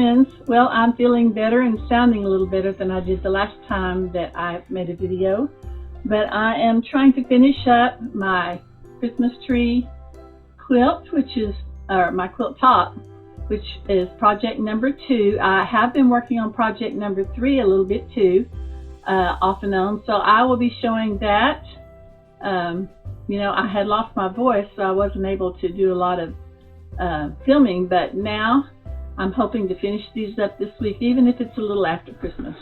friends. Well, I'm feeling better and sounding a little better than I did the last time that I made a video. But I am trying to finish up my Christmas tree quilt, which is my quilt top, which is project number 2. I have been working on project number 3 a little bit too, off and on. So I will be showing that. You know, I had lost my voice, so I wasn't able to do a lot of filming, but now I'm hoping to finish these up this week, even if it's a little after Christmas.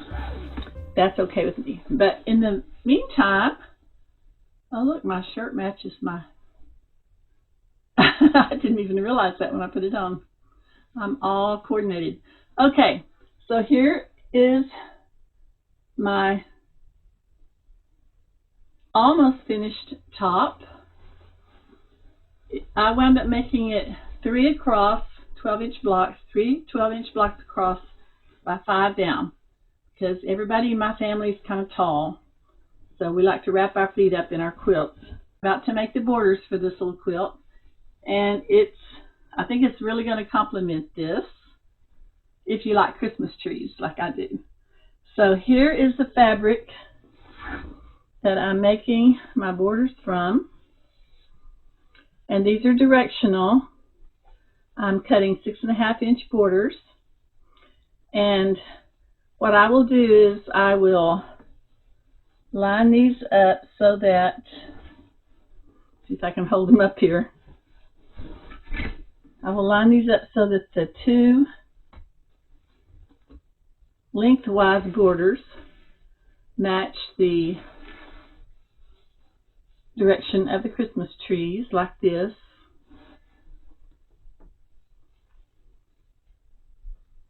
That's okay with me. But in the meantime, oh look, my shirt matches my I didn't even realize that when I put it on. I'm all coordinated. Okay, so here is my almost finished top. I wound up making it 3 across, 12-inch blocks, 3 12-inch blocks across by 5 down, because everybody in my family is kind of tall, so we like to wrap our feet up in our quilts. About to make the borders for this little quilt, and I think it's really going to complement this if you like Christmas trees like I do. So here is the fabric that I'm making my borders from, and these are directional. I'm cutting 6.5-inch borders, and what I will do is I will line these up so that, see if I can hold them up here. I will line these up so that the 2 lengthwise borders match the direction of the Christmas trees, like this.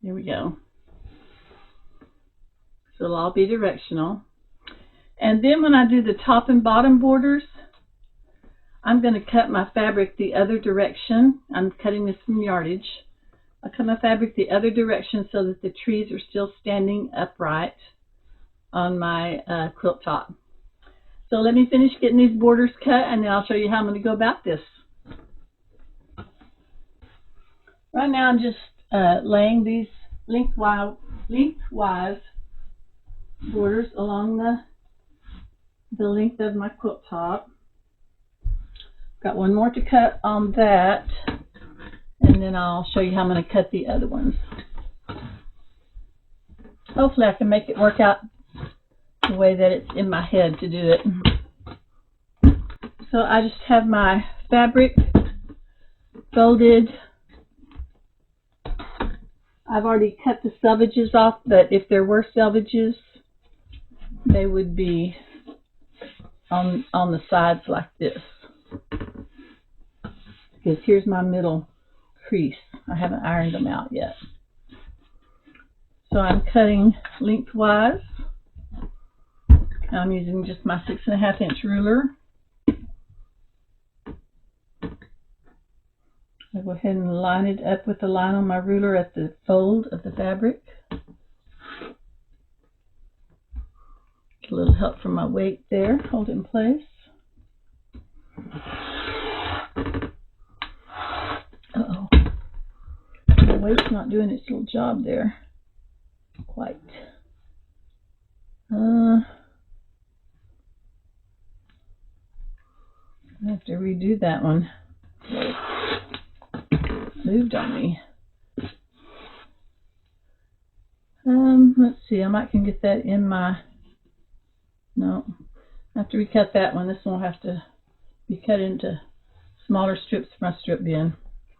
There we go. So it'll all be directional. And then when I do the top and bottom borders, I'm going to cut my fabric the other direction. I'm cutting this from yardage. I cut my fabric the other direction so that the trees are still standing upright on my quilt top. So let me finish getting these borders cut, and then I'll show you how I'm going to go about this. Right now I'm just laying these lengthwise borders along the length of my quilt top. Got one more to cut on that, and then I'll show you how I'm going to cut the other ones. Hopefully I can make it work out the way that it's in my head to do it. So I just have my fabric folded. I've already cut the selvages off, but if there were selvages, they would be on the sides like this. Because here's my middle crease. I haven't ironed them out yet. So I'm cutting lengthwise. I'm using just my 6.5-inch ruler. I'll go ahead and line it up with the line on my ruler at the fold of the fabric. Get a little help from my weight there. Hold it in place. Uh-oh. The weight's not doing its little job there. Quite. I have to redo that one. Moved on me. Let's see, I might can get that in my, no, I have to recut that one. This one will have to be cut into smaller strips for my strip bin.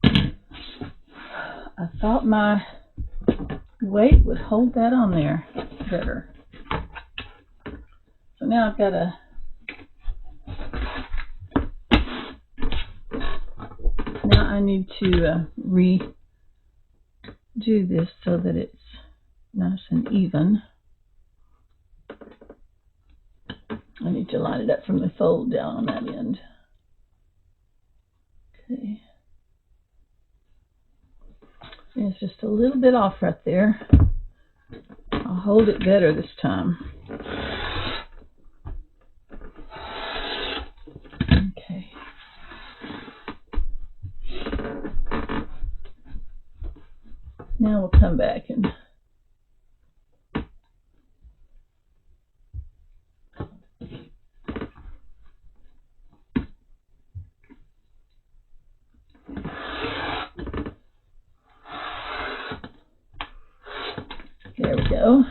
I thought my weight would hold that on there better. So now I've got to I need to redo this so that it's nice and even. I need to line it up from the fold down on that end. Okay. And it's just a little bit off right there. I'll hold it better this time. Okay. Now we'll come come back and there we go.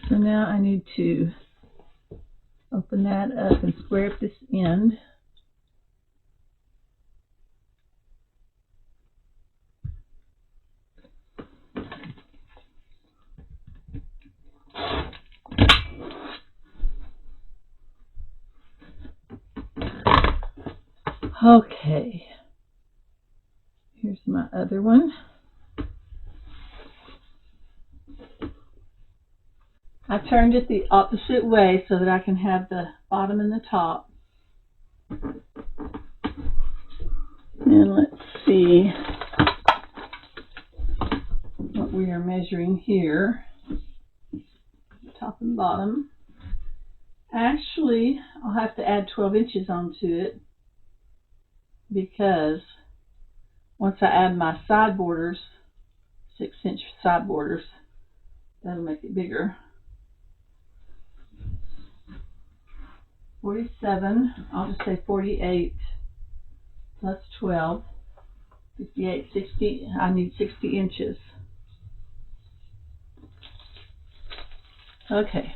So now I need to open that up and square up this end. Okay, here's my other one. I turned it the opposite way so that I can have the bottom and the top. And let's see what we are measuring here. Top and bottom. Actually, I'll have to add 12 inches onto it, because once I add my side borders, 6-inch side borders, that'll make it bigger. 47, I'll just say 48 plus 12, 58, 60, I need 60 inches. Okay,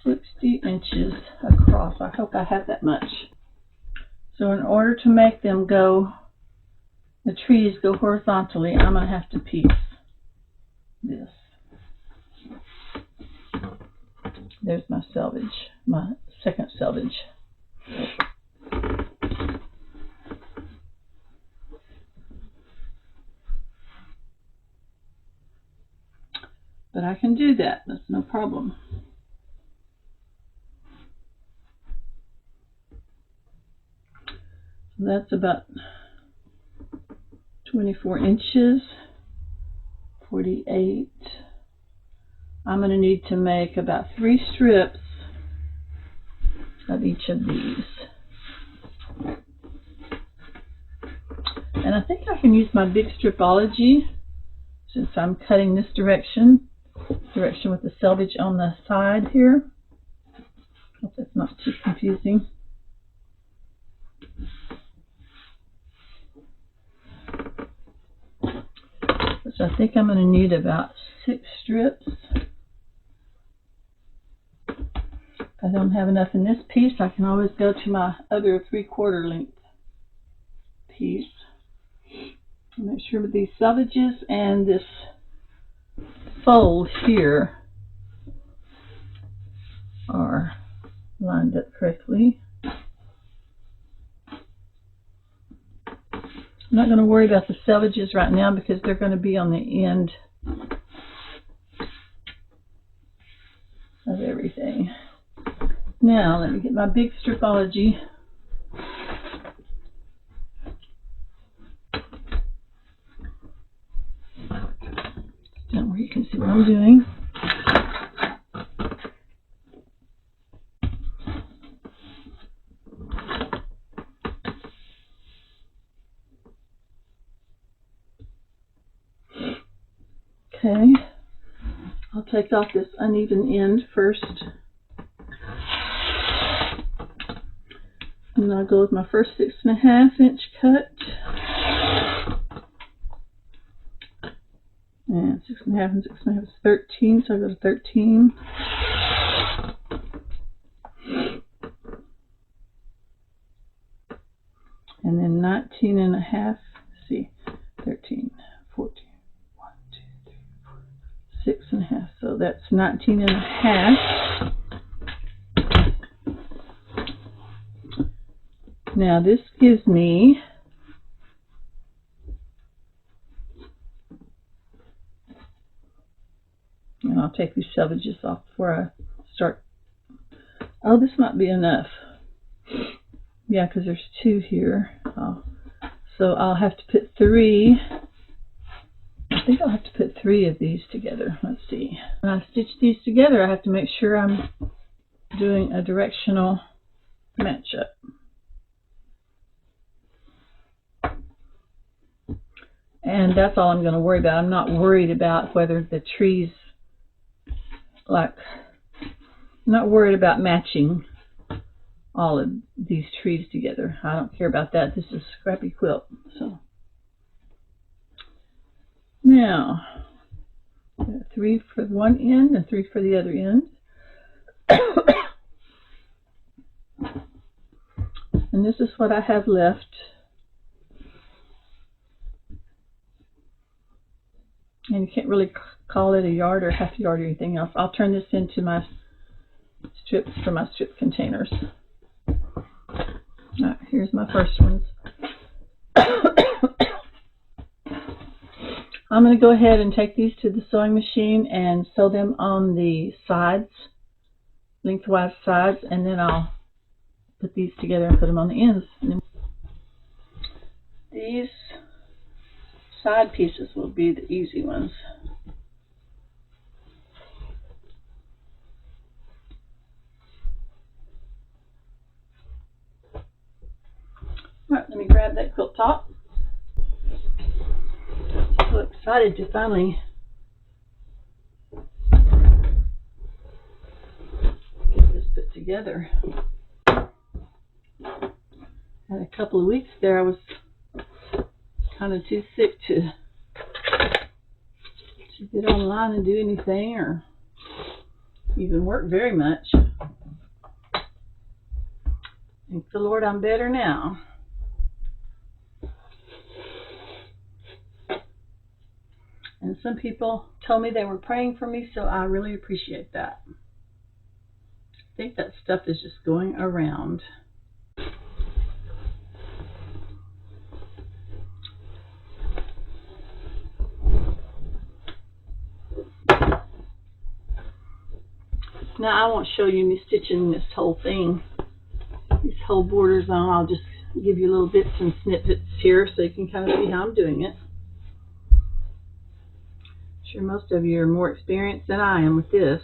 60 inches across. I hope I have that much. So in order to make them go, the trees go horizontally, I'm going to have to piece this. There's my selvage, my second selvage. But I can do that, that's no problem. So that's about 24 inches, 48. I'm going to need to make about 3 strips of each of these. And I think I can use my big stripology, since I'm cutting this direction with the selvage on the side here. Hope that's not too confusing. So I think I'm going to need about 6 strips. If I don't have enough in this piece, I can always go to my other 3/4 length piece. Make sure with these selvages and this fold here are lined up correctly. I'm not going to worry about the selvages right now because they're going to be on the end of everything. Now let me get my big stripology. Down where you can see what I'm doing. Okay, I'll take off this uneven end first. And I'll go with my first 6.5 inch cut. And 6.5 and 6.5 is 13, so I'll go to 13. And then 19.5, see, 13, 14. 6.5, so that's 19.5. Now this gives me and I'll take these selvages off before I start. Oh, this might be enough. Yeah, because there's 2 here. Oh. So I'll have to put 3. I think I'll have to put 3 of these together. Let's see. When I stitch these together, I have to make sure I'm doing a directional matchup. And that's all I'm going to worry about. I'm not worried about whether the trees, I'm not worried about matching all of these trees together. I don't care about that. This is Scrappy Quilt. So now, 3 for one end and 3 for the other end. And this is what I have left. And you can't really call it a yard or half a yard or anything else. I'll turn this into my strips for my strip containers. Alright, here's my first ones. I'm going to go ahead and take these to the sewing machine and sew them on the sides, lengthwise sides, and then I'll put these together and put them on the ends. And these side pieces will be the easy ones. Alright, let me grab that quilt top. I'm so excited to finally get this put together. Had a couple of weeks there I was kind of too sick to get online and do anything or even work very much. Thank the Lord I'm better now. And some people told me they were praying for me, so I really appreciate that. I think that stuff is just going around. Now I won't show you me stitching this whole thing, these whole borders on. I'll just give you little bits and snippets here so you can kind of see how I'm doing it. I'm sure most of you are more experienced than I am with this.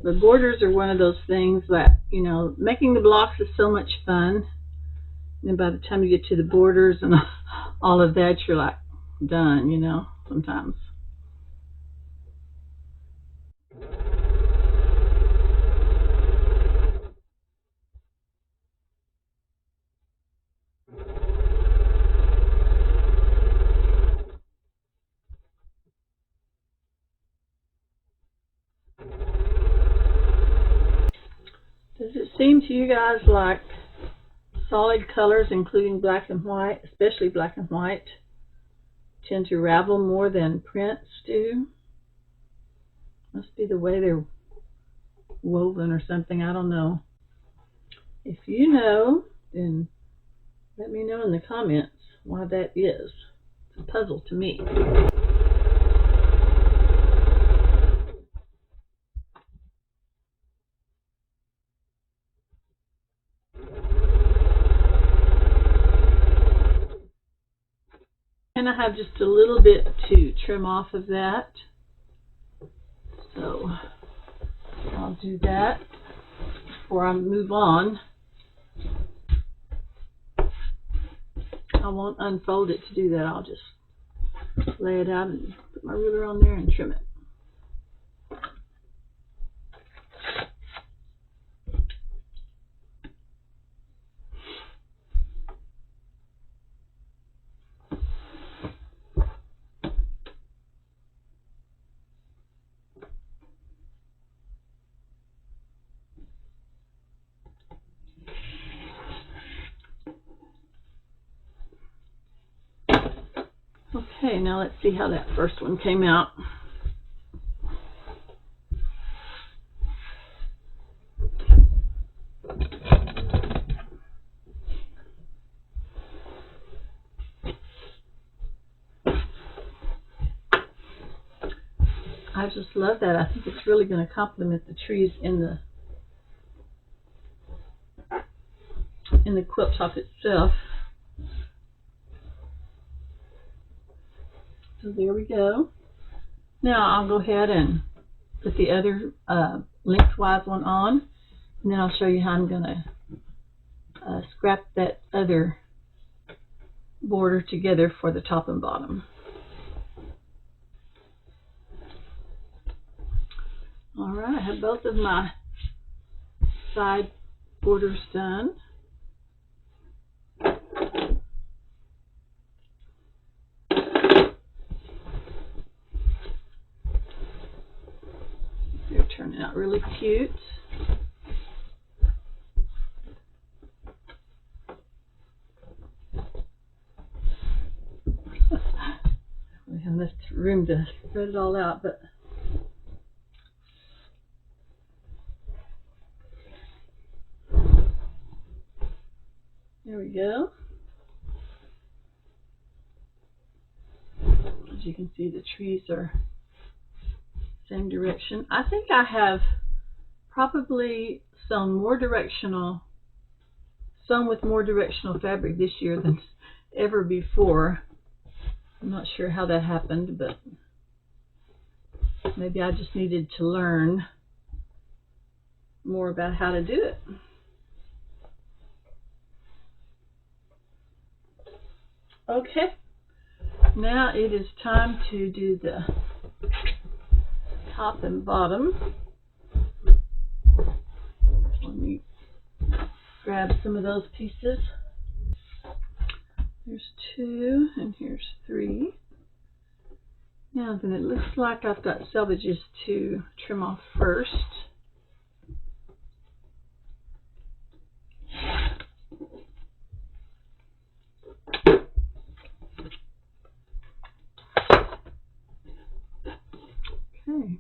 The borders are one of those things that, you know, making the blocks is so much fun. And by the time you get to the borders and all of that, you're like done, you know, sometimes. Does it seem to you guys like solid colors, including black and white, especially black and white, tend to ravel more than prints do? Must be the way they're woven or something, I don't know. If you know, then let me know in the comments why that is. It's a puzzle to me. And I have just a little bit to trim off of that. So I'll do that before I move on. I won't unfold it to do that. I'll just lay it out and put my ruler on there and trim it. Okay, now let's see how that first one came out. I just love that. I think it's really going to complement the trees in the quilt top itself. So there we go. Now I'll go ahead and put the other lengthwise one on, and then I'll show you how I'm going to scrap that other border together for the top and bottom. Alright, I have both of my side borders done. They're turning out really cute. We have enough room to spread it all out, but there we go. As you can see, the trees are same direction. I think I have probably sewn with more directional fabric this year than ever before. I'm not sure how that happened, but maybe I just needed to learn more about how to do it. Okay, now it is time to do the top and bottom. Let me grab some of those pieces. There's 2 and here's 3. Now then, it looks like I've got selvages to trim off first. Okay.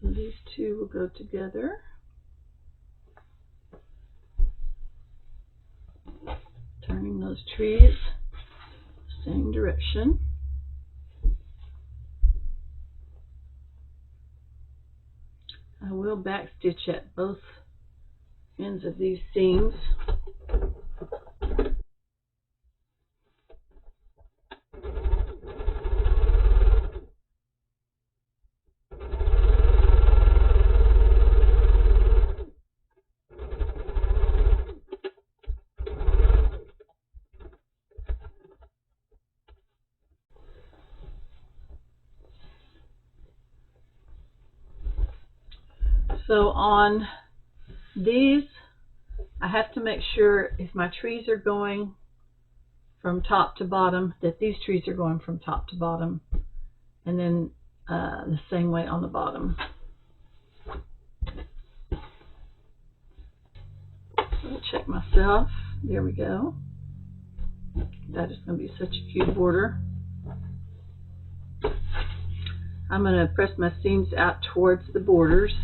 So these 2 will go together. Turning those trees same direction. I will back stitch at both ends of these seams. So on these, I have to make sure if my trees are going from top to bottom, that these trees are going from top to bottom, and then the same way on the bottom. I'll check myself. There we go. That is going to be such a cute border. I'm going to press my seams out towards the borders.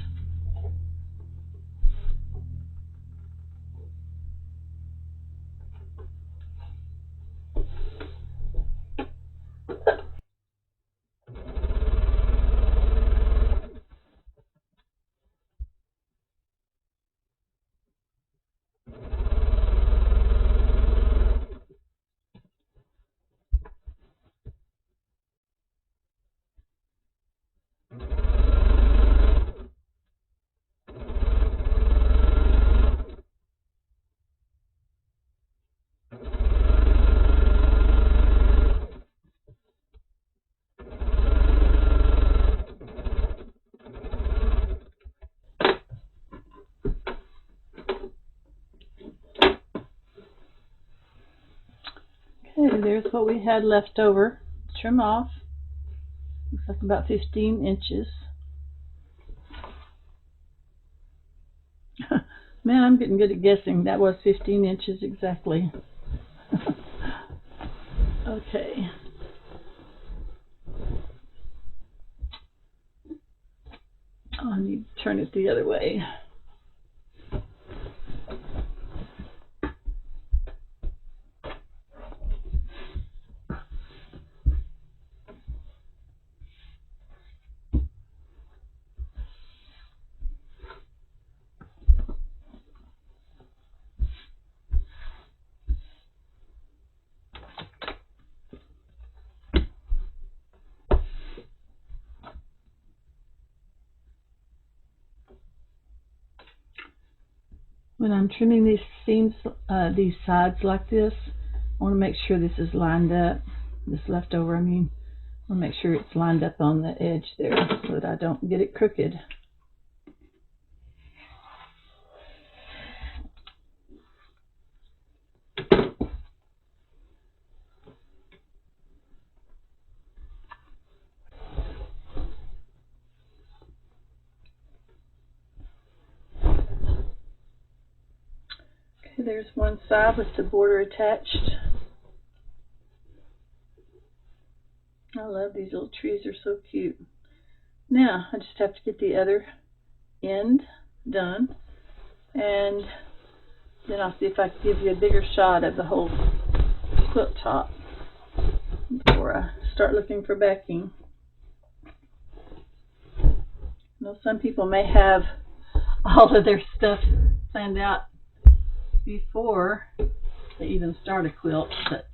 Okay, there's what we had left over. Trim off. Looks like about 15 inches. Man, I'm getting good at guessing. That was 15 inches exactly. Okay. Oh, I need to turn it the other way. When I'm trimming these seams, these sides like this, I want to make sure this is lined up. This leftover, I mean, I want to make sure it's lined up on the edge there so that I don't get it crooked. Okay, there's one side with the border attached. I love these little trees, they're so cute. Now, I just have to get the other end done, and then I'll see if I can give you a bigger shot of the whole quilt top before I start looking for backing. I know some people may have all of their stuff planned out before they even start a quilt, but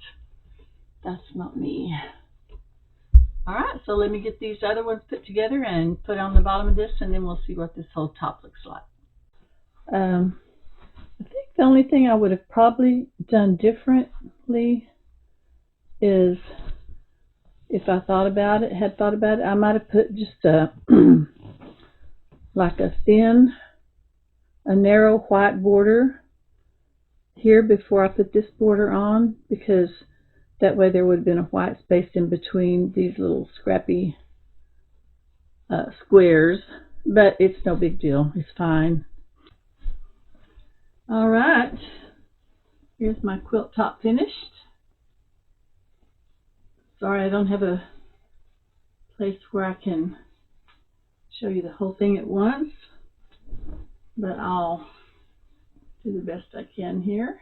that's not me. Alright, so let me get these other ones put together and put on the bottom of this, and then we'll see what this whole top looks like. I think the only thing I would have probably done differently is, if I had thought about it, I might have put just a like a narrow white border here before I put this border on, because that way there would have been a white space in between these little scrappy squares, but it's no big deal, it's fine. Alright, here's my quilt top finished. Sorry I don't have a place where I can show you the whole thing at once, but I'll do the best I can here.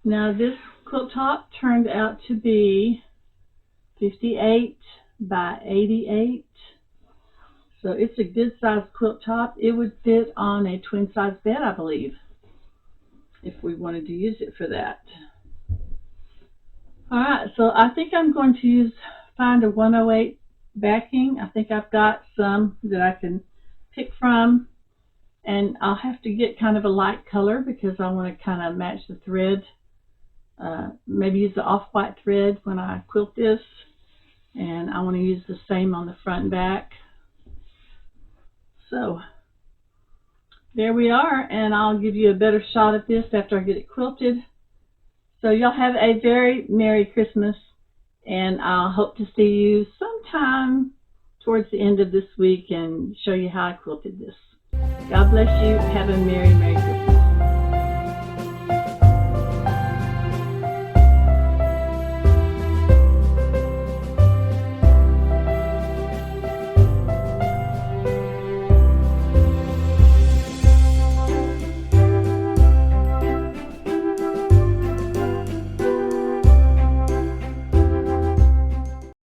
Now this quilt top turned out to be 58 by 88. So it's a good size quilt top. It would fit on a twin size bed, I believe, if we wanted to use it for that. Alright, so I think I'm going to find a 108 backing. I think I've got some that I can pick from, and I'll have to get kind of a light color because I want to kind of match the thread. Maybe use the off-white thread when I quilt this, and I want to use the same on the front and back. So there we are, and I'll give you a better shot of this after I get it quilted. So y'all have a very Merry Christmas, and I'll hope to see you sometime towards the end of this week and show you how I quilted this. God bless you. Have a Merry Christmas.